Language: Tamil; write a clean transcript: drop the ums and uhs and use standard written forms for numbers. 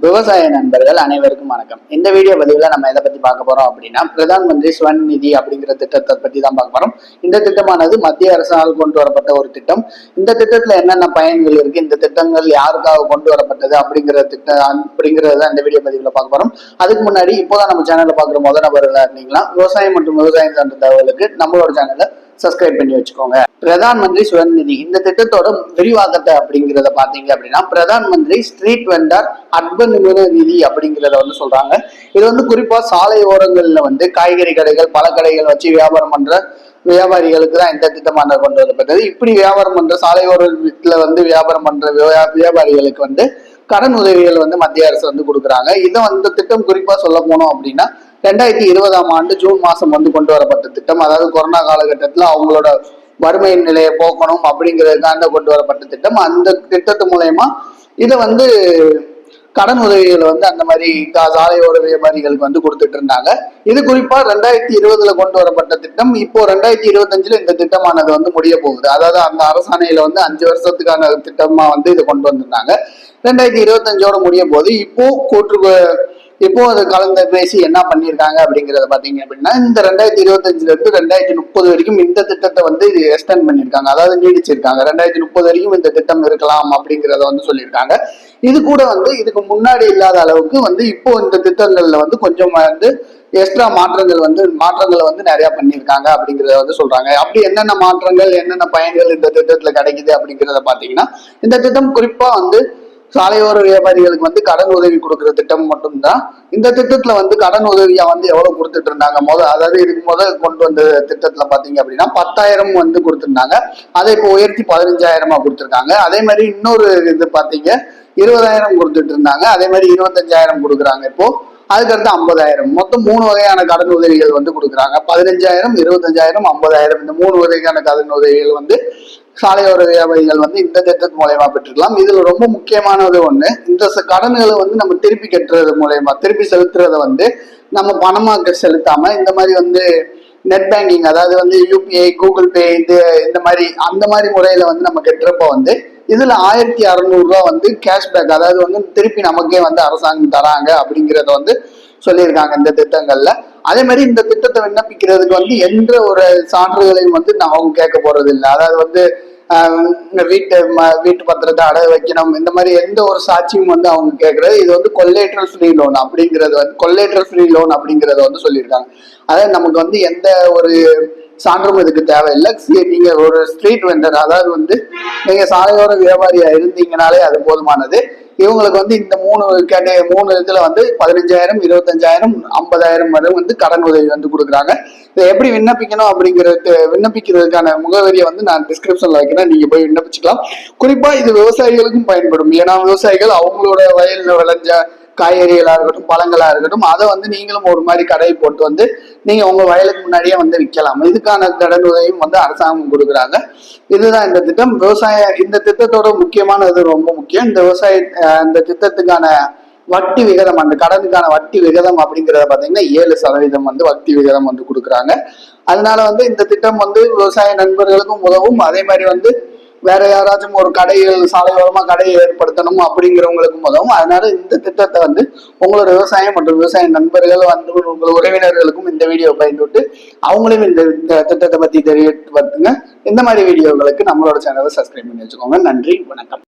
விவசாய நண்பர்கள் அனைவருக்கும் வணக்கம். இந்த வீடியோ பதிவுல நம்ம எதை பத்தி பார்க்க போறோம் அப்படின்னா, பிரதான் மந்திரி ஸ்வன் நிதி அப்படிங்கிற திட்டத்தை பத்தி தான் பார்க்க போறோம். இந்த திட்டமானது மத்திய அரசால் கொண்டு வரப்பட்ட ஒரு திட்டம். இந்த திட்டத்துல என்னென்ன பயன்கள் இருக்கு, இந்த திட்டங்கள் யாருக்காக கொண்டு வரப்பட்டது அப்படிங்கறத இந்த வீடியோ பதிவுல பார்க்க போறோம். அதுக்கு முன்னாடி இப்போதான் நம்ம சேனல்ல பாக்குற முதல் நபர்களா இருந்தீங்கன்னா, விவசாயம் மற்றும் விவசாயம் சார்ந்த தகவலுக்கு நம்மளோட சேனல்ல சப்ஸ்கிரைப் பண்ணி வச்சுக்கோங்க. பிரதான் மந்திரி ஸ்வன் நிதி இந்த திட்டத்தோட விரிவாக்கத்தை அப்படிங்கிறத பாத்தீங்க அப்படின்னா, Pradhan Mantri street vendor urban நிதி அப்படிங்கிறத சொல்றாங்க. இது குறிப்பா சாலை ஓரங்கள்ல காய்கறி கடைகள், பழக்கடைகள் வச்சு வியாபாரம் பண்ற வியாபாரிகளுக்கு தான் இந்த திட்டமான கொண்டு வரப்பட்டது. இப்படி வியாபாரம் பண்ற சாலையோரத்துல வியாபாரம் பண்ற வியாபாரிகளுக்கு கடன் உதவிகள் மத்திய அரசு கொடுக்குறாங்க. இதை திட்டம் குறிப்பா சொல்ல போனோம் அப்படின்னா, 2020ஆம் ஆண்டு ஜூன் மாசம் கொண்டு வரப்பட்ட திட்டம். அதாவது கொரோனா காலகட்டத்துல அவங்களோட வறுமை நிலையை போக்கணும் அப்படிங்கிறதுக்காக கொண்டு வரப்பட்ட திட்டம். அந்த திட்டத்து மூலயமா இதை கடன் உதவிகள் அந்த மாதிரி சாலையோர வியாபாரிகளுக்கு கொடுத்துட்டு இருந்தாங்க. இது குறிப்பா 2020 கொண்டு வரப்பட்ட திட்டம். இப்போ 2025 இந்த திட்டமானது முடிய போகுது. அதாவது அந்த அரசாணையில 5 வருஷத்துக்கான திட்டமா இதை கொண்டு வந்திருந்தாங்க. 2025ஓட முடிய போது இப்போ அது கலந்து பேசி என்ன பண்ணியிருக்காங்க அப்படிங்கிறத பாத்தீங்க அப்படின்னா, இந்த 2025 இருந்து 2030 வரைக்கும் இந்த திட்டத்தை எக்ஸ்டெண்ட் பண்ணியிருக்காங்க. அதாவது நீடிச்சிருக்காங்க. 2030 வரைக்கும் இந்த திட்டம் இருக்கலாம் அப்படிங்கிறத சொல்லியிருக்காங்க. இது கூட இதுக்கு முன்னாடி இல்லாத அளவுக்கு இப்போ இந்த திட்டங்கள்ல கொஞ்சம் எக்ஸ்ட்ரா மாற்றங்களை நிறைய பண்ணியிருக்காங்க அப்படிங்கிறத சொல்றாங்க. அப்படி என்னென்ன மாற்றங்கள், என்னென்ன பயன்கள் இந்த திட்டத்துல கிடைக்குது அப்படிங்கிறத பாத்தீங்கன்னா, இந்த திட்டம் குறிப்பா சாலையோர வியாபாரிகளுக்கு கடன் உதவி கொடுக்குற திட்டம் மட்டும்தான். இந்த திட்டத்துல கடன் உதவியா எவ்வளவு கொடுத்துட்டு இருந்தாங்க அதாவது இதுக்கு கொண்டு வந்த திட்டத்துல பாத்தீங்க அப்படின்னா 10,000 கொடுத்துருந்தாங்க. அதை இப்போ உயர்த்தி 15,000 கொடுத்துருக்காங்க. அதே மாதிரி இன்னொரு இது பாத்தீங்க 20,000 கொடுத்துட்டு இருந்தாங்க. அதே மாதிரி 25,000 கொடுக்குறாங்க இப்போ. அதுக்கடுத்து 50,000. மொத்தம் 3 வகையான கடன் உதவிகள் கொடுக்குறாங்க. 15,000, 25,000, 50,000. இந்த 3 வகையான கடன் உதவிகள் சாலையோர வியாபாரிகள் இந்த திட்டத்து மூலயமா பெற்றுக்கலாம். இதுல ரொம்ப முக்கியமானது இந்த கடன்களை நம்ம திருப்பி கட்டுறது மூலயமா, திருப்பி செலுத்துறத நம்ம பணமா செலுத்தாம இந்த மாதிரி நெட் பேங்கிங், அதாவது யூபிஐ, கூகுள் பே, இந்த மாதிரி அந்த மாதிரி முறையில நம்ம கட்டுறப்ப இதுல 1,600 ரூபா கேஷ்பேக், அதாவது திருப்பி நமக்கே அரசாங்கம் தராங்க அப்படிங்கறத சொல்லியிருக்காங்க இந்த திட்டங்கள்ல. அதே மாதிரி இந்த திட்டத்தை விண்ணப்பிக்கிறதுக்கு எந்த ஒரு சான்றுகளையும் அவங்க கேட்க போறது இல்லை. அதாவது வீட்டு பத்திரத்தை அடகு வைக்கணும், இந்த மாதிரி எந்த ஒரு சாட்சியும் அவங்க கேட்கறது. இது கொல்லேட்ரல் ஃப்ரீ லோன் அப்படிங்கறத சொல்லியிருக்காங்க. அதாவது நமக்கு எந்த ஒரு சான்றும் இதுக்கு தேவையில்லை. நீங்க ஒரு ஸ்ட்ரீட் வெண்டர், அதாவது நீங்க சாலையோர வியாபாரியா இருந்தீங்கனாலே அது போதுமானது. இவங்களுக்கு இந்த 3 இதுல 15,000, 25,000, 50,000 வரை கடன் உதவி கொடுக்குறாங்க. இதை எப்படி விண்ணப்பிக்கிறதுக்கான முகவரியை நான் டிஸ்கிரிப்ஷன்ல வைக்கிறேன், நீங்க போய் விண்ணப்பிச்சுக்கலாம். குறிப்பா இது விவசாயிகளுக்கும் பயன்படும். ஏன்னா விவசாயிகள் அவங்களோட வயல்ல விளைஞ்ச காய்கறிகளா இருக்கட்டும், பழங்களா இருக்கட்டும், அதை நீங்களும் ஒரு மாதிரி கடையை போட்டு நீங்க உங்க வயலுக்கு முன்னாடியே விற்கலாம். இதுக்கான கடன் உதவியும் அரசாங்கம் கொடுக்குறாங்க. இதுதான் இந்த திட்டம். இந்த திட்டத்தோட முக்கியமானது ரொம்ப முக்கியம். இந்த திட்டத்துக்கான வட்டி விகிதம், அந்த கடனுக்கான வட்டி விகிதம் அப்படிங்கறத பாத்தீங்கன்னா 7% வட்டி விகிதம் கொடுக்குறாங்க. அதனால இந்த திட்டம் விவசாய நண்பர்களுக்கும் உதவும். அதே மாதிரி வேற யாராச்சும் ஒரு சாலையோரமா கடையை ஏற்படுத்தணும் அப்படிங்கிறவங்களுக்கும் உதவும். அதனால இந்த திட்டத்தை உங்களோட விவசாயம் மற்றும் விவசாய நண்பர்கள் உங்கள் உறவினர்களுக்கும் இந்த வீடியோ பயன்பட்டு அவங்களையும் இந்த திட்டத்தை பத்தி தெரியப்படுத்துங்க. இந்த மாதிரி வீடியோகளுக்கு நம்மளோட சேனலை சப்ஸ்கிரைப் பண்ணி வச்சுக்கோங்க. நன்றி, வணக்கம்.